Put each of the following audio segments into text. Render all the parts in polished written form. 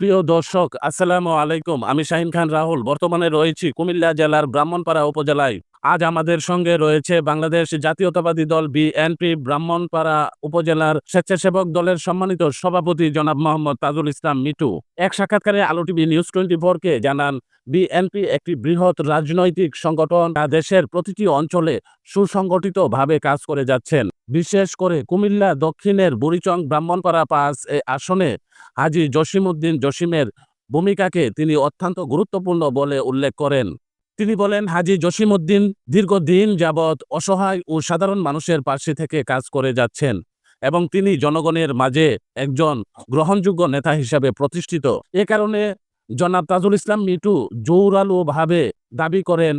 প্রিয় দর্শক, আসসালামু আলাইকুম। আমি শাহিন খান রাহুল। বর্তমানে রয়েছি কুমিল্লা জেলার ব্রাহ্মণপাড়া উপজেলায়। আজ আমাদের সঙ্গে রয়েছে বাংলাদেশ জাতীয়তাবাদী দল বিএনপি ব্রাহ্মণপাড়া উপজেলার স্বেচ্ছাসেবক দলের সম্মানিত সভাপতি জনাব মোহাম্মদ তাজুল ইসলাম মিটু। এক সাক্ষাৎকারে আলো টিভি নিউজ 24-কে জানান, বিএনপি একটি বৃহৎ রাজনৈতিক সংগঠন, দেশের প্রতিটি অঞ্চলে সুসংগঠিতভাবে কাজ করে যাচ্ছেন। বিশেষ করে কুমিল্লা দক্ষিণের বুড়িচং ব্রাহ্মণপাড়া ৫ আসনে হাজী জসিমউদ্দিন জসিমের ভূমিকাকে তিনি অত্যন্ত গুরুত্বপূর্ণ বলে উল্লেখ করেন। তিনি বলেন, হাজী জসিমউদ্দিন দীর্ঘদিন যাবৎ অসহায় ও সাধারণ মানুষের পাশে থেকে কাজ করে যাচ্ছেন এবং তিনি জনগণের মাঝে একজন গ্রহণযোগ্য নেতা হিসাবে প্রতিষ্ঠিত। এ কারণে জনাব তাজুল ইসলাম মিটু জোরালোভাবে দাবি করেন,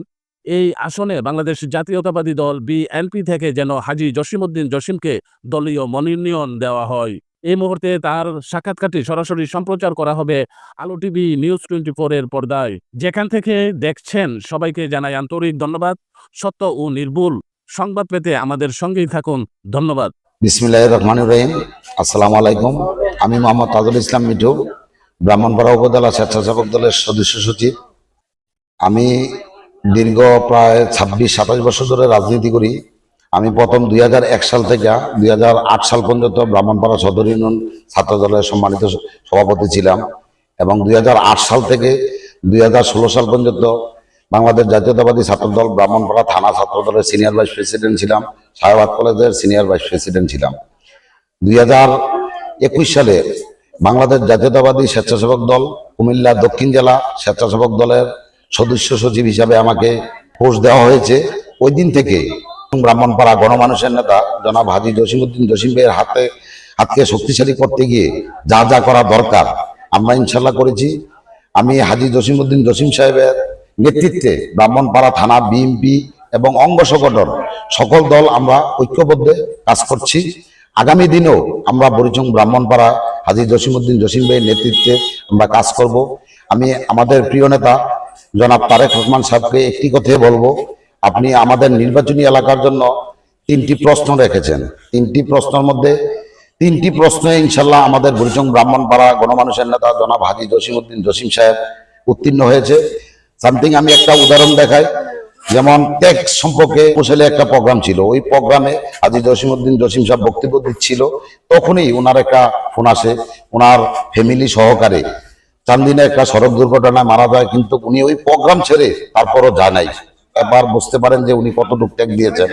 এই আসনে বাংলাদেশ জাতীয়তাবাদী দল বিএনপি থেকে যেন হাজী জসিমউদ্দিন জসিমকে দলীয় মনোনয়ন দেওয়া হয়। এই মুহূর্তে তার সাক্ষাৎকারটি সরাসরি সম্প্রচার করা হবে আলো টিভি নিউজ 24-এর পর্দায়। যেখান থেকে দেখছেন সবাইকে জানাই আন্তরিক ধন্যবাদ। সত্য ও নির্ভুল সংবাদ পেতে আমাদের সঙ্গেই থাকুন। ধন্যবাদ। বিসমিল্লাহির রহমানির রহিম। আসসালামু আলাইকুম। আমি মোহাম্মদ তাজুল ইসলাম মিঠু, ব্রাহ্মণপাড়া উপজেলা স্বেচ্ছাসেবক দলের সদস্য সচিব। আমি দীর্ঘ প্রায় 26-27 বছর ধরে রাজনীতি করি। আমি প্রথম 2001 সাল থেকে 2008 সাল পর্যন্ত ব্রাহ্মণপাড়া সদর ইউনিয়ন ছাত্র দলের সম্মানিত সভাপতি ছিলাম এবং 2008 সাল থেকে 2016 সাল পর্যন্ত বাংলাদেশ জাতীয়তাবাদী ছাত্র দল ব্রাহ্মণপাড়া থানা ছাত্র দলের সিনিয়র ভাইস প্রেসিডেন্ট ছিলাম, শাহবাগ কলেজের সিনিয়র ভাইস প্রেসিডেন্ট ছিলাম। 2021 সালে বাংলাদেশ জাতীয়তাবাদী স্বেচ্ছাসেবক দল কুমিল্লা দক্ষিণ জেলা স্বেচ্ছাসেবক দলের সদস্য সচিব হিসাবে আমাকে পোস্ট দেওয়া হয়েছে। ওই দিন থেকে ব্রাহ্মণপাড়া গণমানুষের নেতা জনাব হাজী জসিমউদ্দিন জসিম ভাইয়ের হাতকে শক্তিশালী করতে গিয়ে যা যা করা দরকার আমরা ইনশাল্লাহ করেছি। আমি হাজী জসিমউদ্দিন জসিম সাহেবের নেতৃত্বে ব্রাহ্মণপাড়া থানা বিএনপি এবং অঙ্গ সংগঠন সকল দল আমরা ঐক্যবদ্ধ কাজ করছি। আগামী দিনেও আমরা বুড়িচং ব্রাহ্মণপাড়া হাজী জসিমউদ্দিন জসিম ভাইয়ের নেতৃত্বে আমরা কাজ করব। আমি আমাদের প্রিয় নেতা জনাব তারেক রহমান সাহেবকে একটি কথাই বলবো, আপনি আমাদের নির্বাচনী এলাকার জন্য 3টি প্রশ্ন রেখেছেন। 3টি প্রশ্নের মধ্যে 3টি প্রশ্নে ইনশাল্লাহ আমাদের বুড়িচং ব্রাহ্মণপাড়া গণমানুষের নেতা জনাব হাজী জসিমউদ্দিন জসিম সাহেব উত্তীর্ণ হয়েছে। সামথিং আমি একটা উদাহরণ দেখাই, যেমন ট্যাক্স সম্পর্কে কুশলে একটা প্রোগ্রাম ছিল, ওই প্রোগ্রামে হাজী জসিমউদ্দিন জসিম সাহেব বক্তব্য দিচ্ছিল, তখনই ওনার একটা ফোন আসে, ওনার ফ্যামিলি সহকারে চান্দিনে একটা সড়ক দুর্ঘটনায় মারা যায়, কিন্তু উনি ওই প্রোগ্রাম ছেড়ে তারপরও জানাই। এবার বুঝতে পারেন যে উনি কতটুকু ট্যাগ দিয়েছেন।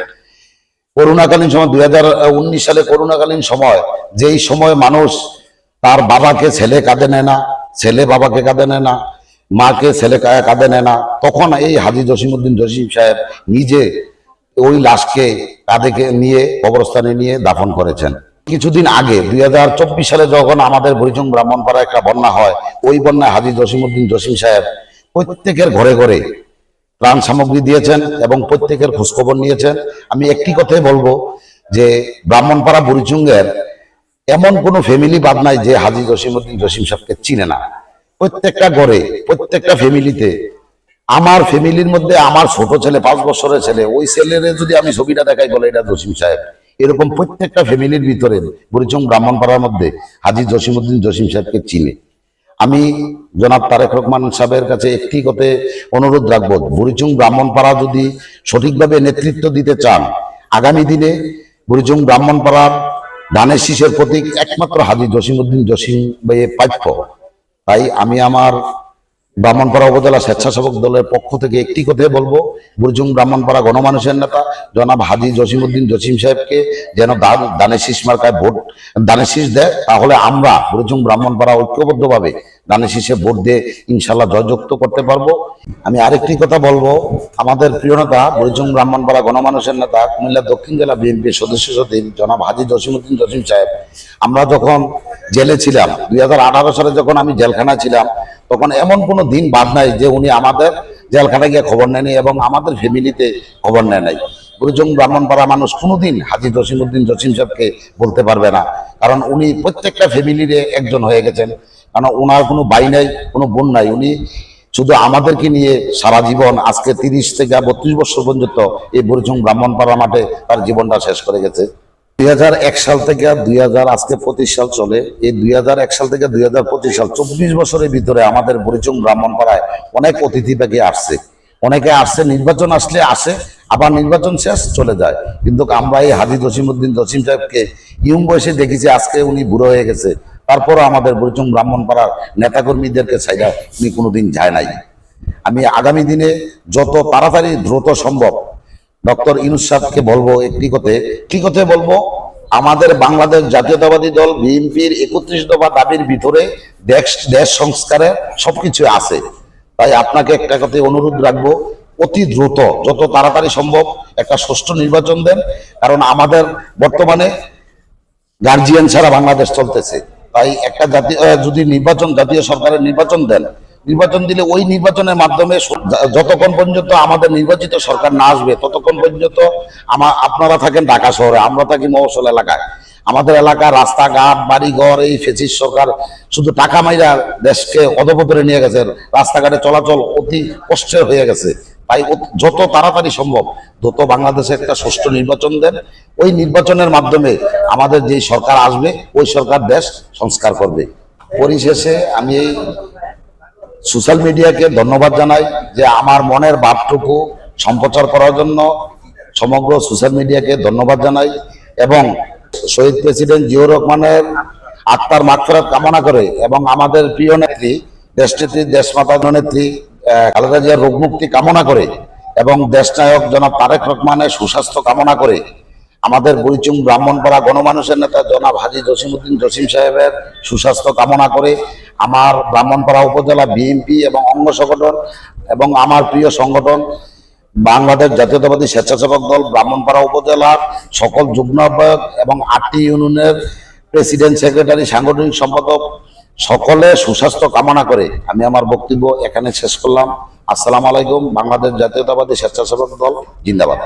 করোনাকালীন সময় 2019 সালে করোনাকালীন সময়, যেই সময় মানুষ তার বাবাকে ছেলে কাঁদে নেয় না, ছেলে বাবাকে কাঁদে নেয় না, মাকে ছেলে কাঁদে নেয় না, তখন এই হাজী জসিমউদ্দিন জসিম সাহেব নিজে ওই লাশকে কাঁধে নিয়ে কবরস্থানে নিয়ে দাফন করেছেন। কিছুদিন আগে 2024 সালে যখন আমাদের বুড়িচং ব্রাহ্মণপাড়া একটা বন্যা হয়, ওই বন্যায় হাজী জসিমউদ্দিন জসিম সাহেব প্রত্যেকের ঘরে ঘরে ত্রাণ সামগ্রী দিয়েছেন এবং প্রত্যেকের খোঁজখবর নিয়েছেন। আমি একটি কথাই বলবো যে ব্রাহ্মণপাড়া বুড়িচুঙ্গের এমন কোনো ফ্যামিলি বাদ নাই যে হাজী জসিমউদ্দিন জসিম সাহেবকে চিনে না। প্রত্যেকটা ঘরে প্রত্যেকটা ফ্যামিলিতে, আমার ফ্যামিলির মধ্যে আমার ছোট ছেলে 5 বছরের ছেলে, ওই ছেলের যদি আমি ছবিটা দেখাই বলে এটা জসিম সাহেব, এরকম প্রত্যেকটা ফ্যামিলির ভিতরে বুড়িচং ব্রাহ্মণপাড়ার মধ্যে হাজী জসিমউদ্দিন জসিম সাহেবকে চিনে। আমি জনাব তারেক রহমান সাহেবের কাছে একটি কথা অনুরোধ রাখবো, বুড়িচং ব্রাহ্মণপাড়া যদি সঠিকভাবে নেতৃত্ব দিতে চান, আগামী দিনে বুড়িচং ব্রাহ্মণপাড়ার ধানের শীষের প্রতীক একমাত্র হাজী জসিমউদ্দিন জসিম ভাইয়ের প্রাপ্য। তাই আমি আমার ব্রাহ্মণপাড়া উপজেলা স্বেচ্ছাসেবক দলের পক্ষ থেকে একটি কথাই বলবো, বুড়িচং ব্রাহ্মণপাড়া গণমানুষের নেতা জনাব হাজী জসিমউদ্দিন জসিম সাহেবকে যেন ধানের শীষ মার্কায় ভোট ধানের শীষ দেয়, তাহলে আমরা বুড়িচং ব্রাহ্মণপাড়া ঐক্যবদ্ধভাবে ধানের শীষে ভোট দিয়ে ইনশাল্লাহ জয়যুক্ত করতে পারবো। আমি আরেকটি কথা বলবো, আমাদের প্রিয় নেতা বুড়িচং ব্রাহ্মণপাড়া গণমানুষের নেতা কুমিল্লা দক্ষিণ জেলা বিএনপির সদস্য সচিব জনাব হাজী জসিমউদ্দিন জসিম সাহেব, আমরা যখন জেলে ছিলাম 2018 সালে যখন আমি জেলখানায় ছিলাম, তখন এমন কোনো দিন বাদ নাই যে উনি আমাদের জেলখানায় গিয়ে খবর নেয়নি এবং আমাদের ফ্যামিলিতে খবর নেয় নাই। বুড়িচং ব্রাহ্মণপাড়া মানুষ কোনোদিন হাজী জসিমউদ্দিন জসিম সাহেবকে বলতে পারবে না, কারণ উনি প্রত্যেকটা ফ্যামিলির একজন হয়ে গেছেন। কারণ ওনার কোনো ভাই নাই, কোনো বোন নাই, উনি শুধু আমাদেরকে নিয়ে সারা জীবন আজকে 30 থেকে 32 বছর পর্যন্ত এই বুড়িচং ব্রাহ্মণপাড়া মাঠে তার জীবনটা শেষ করে গেছে। 2001 সাল থেকে 2000 আজকে 25 সাল চলে। এই 2001 সাল থেকে 2025 সাল 24 বছরের ভিতরে আমাদের বুড়িচং ব্রাহ্মণপাড়ায় অনেক অতিথি পাখি আসছে। অনেকে আসছে, নির্বাচন আসলে আসে, আবার নির্বাচন শেষ চলে যায়। কিন্তু আমরা এই হাজী জসিমউদ্দিন জসিম সাহেবকে ইয়ং বয়সে দেখেছি, আজকে উনি বুড়ো হয়ে গেছে, তারপরও আমাদের বুড়িচং ব্রাহ্মণপাড়ার নেতাকর্মীদেরকে ছাইড়া উনি কোনোদিন যায় নাই। আমি আগামী দিনে যত তাড়াতাড়ি দ্রুত সম্ভব ডক্টর ইউনূস সাহেবকে বলবো কি কথায় বলবো, আমাদের বাংলাদেশ জাতীয়তাবাদী দল বিএনপির 31 দফা দাবির ভিতরে দেশ সংস্কারের সবকিছু আছে। তাই আপনাকে একটা কথায় অনুরোধ রাখবো, অতি দ্রুত যত তাড়াতাড়ি সম্ভব একটা সুষ্ঠু নির্বাচন দেন। কারণ আমাদের বর্তমানে গার্জিয়ান ছাড়া বাংলাদেশ চলতেছে। তাই একটা যদি জাতীয় সরকারের নির্বাচন দেন, নির্বাচন দিলে ওই নির্বাচনের মাধ্যমে যতক্ষণ পর্যন্ত আমাদের নির্বাচিত সরকার না আসবে ততক্ষণ পর্যন্ত আপনারা থাকেন ঢাকা শহরে, আমরা থাকি মফস্বল এলাকায়। আমাদের এলাকার রাস্তাঘাট বাড়িঘর এই ফ্যাসিস্ট সরকার শুধু টাকা মাইরা দেশকে অধপতনে নিয়ে গেছে, রাস্তাঘাটে চলাচল অতি কষ্টের হয়ে গেছে। তাই যত তাড়াতাড়ি সম্ভব দ্রুত বাংলাদেশে একটা সুষ্ঠু নির্বাচন দেন। ওই নির্বাচনের মাধ্যমে আমাদের যে সরকার আসবে ওই সরকার দেশ সংস্কার করবে। পরিশেষে আমি সোশ্যাল মিডিয়াকে ধন্যবাদ জানাই যে আমার মনের ভাবটুকু সম্প্রচার করার জন্য সমগ্র সোশ্যাল মিডিয়াকে ধন্যবাদ জানাই এবং শহীদ প্রেসিডেন্ট জিয়াউর রহমানের আত্মার মাগফিরাত কামনা করে এবং আমাদের প্রিয় নেত্রী দেশনেত্রী দেশমাতা নেত্রী খালেদা জিয়ার রোগ মুক্তি কামনা করে এবং দেশনায়ক জনাব তারেক রহমানের সুস্বাস্থ্য কামনা করে আমাদের বুড়িচং ব্রাহ্মণপাড়া গণমানুষের নেতা জনাব হাজী জসিমউদ্দিন জসিম সাহেবের সুস্বাস্থ্য কামনা করে আমার ব্রাহ্মণপাড়া উপজেলা বিএনপি এবং অঙ্গ সংগঠন এবং আমার প্রিয় সংগঠন বাংলাদেশ জাতীয়তাবাদী স্বেচ্ছাসেবক দল ব্রাহ্মণপাড়া উপজেলার সকল যুগ্ম আহ্বায়ক এবং 8টি ইউনিয়নের প্রেসিডেন্ট সেক্রেটারি সাংগঠনিক সম্পাদক সকলে সুস্বাস্থ্য কামনা করে আমি আমার বক্তব্য এখানে শেষ করলাম। আসসালামু আলাইকুম। বাংলাদেশ জাতীয়তাবাদী স্বেচ্ছাসেবক দল জিন্দাবাদ।